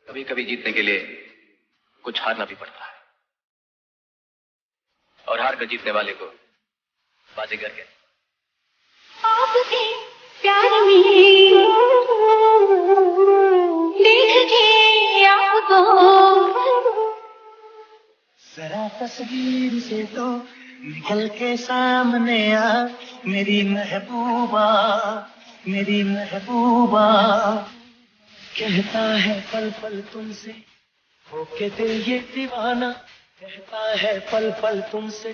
कभी कभी जीतने के लिए कुछ हारना भी पड़ता है, और हार कर जीतने वाले को बाजीगर कहते हैं। आपके प्यार में देख के आपको जरा तस्वीर से तो निकल के सामने आ, मेरी महबूबा, मेरी महबूबा। कहता है पल पल तुमसे होके दिल ये दीवाना, कहता है पल पल तुमसे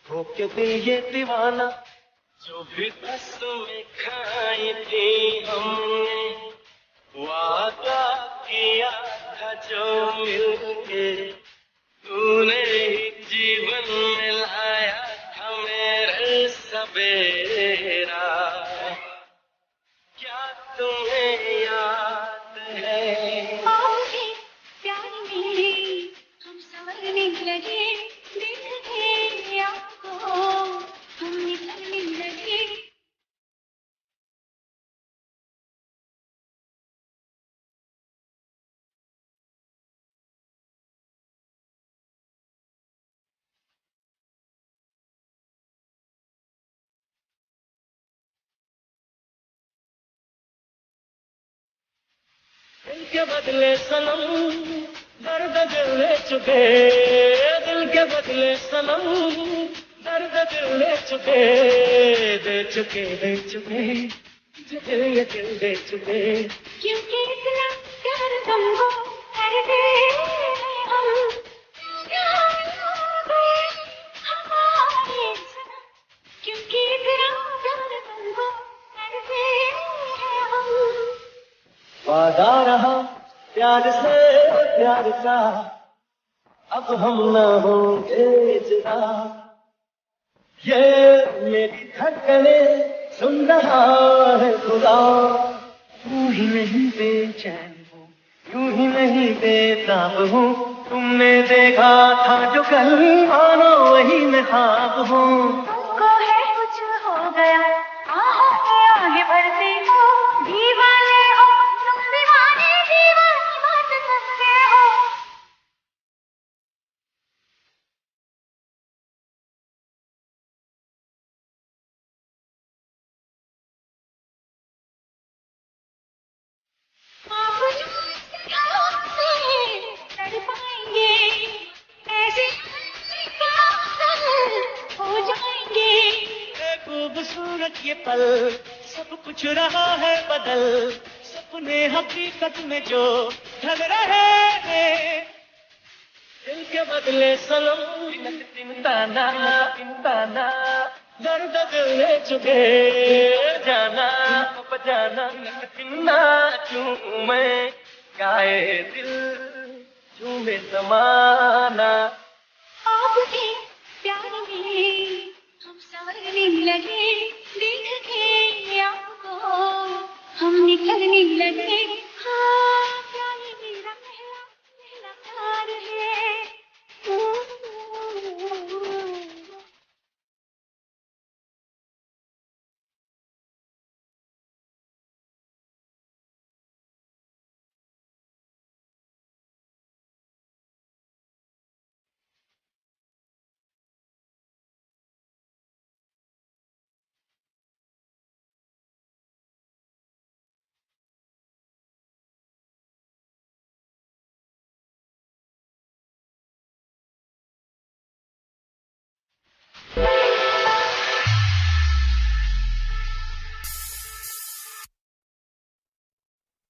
होके दिल ये दीवाना। जो भी कसमें खाई थी हमने, वादा किया था जो मिलके, तूने ही जीवन में लाया था मेरे सवेरा। क्या तुम्हें याद है? आपके प्यार में हम संवरने लगे, देख के आपको हम निखरने लगे। दिल के बदले सनम दर्द दिल ले चुके, दिल के बदले सनम दर्द दिल ले चुके, दे चुके दे चुके, दिल ये दिल दे चुके। क्योंकि इतना प्यार तुमको करते हम, हमारे सनम। क्योंकि इतना प्यार तुमको करते हम। वादा रहा प्यार से प्यार का, अब हम न होंगे जुदा। ये मेरी धड़कने सुन रहा है खुदा। यूं ही नहीं बेचैन हूँ, यूं ही नहीं बेताब हूँ। तुमने देखा था जो कल, मानो वही मैं ख्वाब हूँ। तुमको है कुछ हो गया, आहों में आगे बढ़ते हो। दीवाने हो तुम, दीवाने दीवानी बात करते हो। आप जो इस ख्याल से तड़पाएंगे, ऐसे पागल हो जाएंगे। है खूबसूरत ये पल, सब कुछ रहा है बदल। सपने हकीकत में जो ढल रहे हैं, दिल के बदले सनम तिनताना तिनताना, दर्द दिल ले चुके जाना बजाना। तिन्ना चूमे गाए दिल, चूमे जमाना। आपके प्यार में हम संवरने लगे, देख के आपको हम निखरने लगे।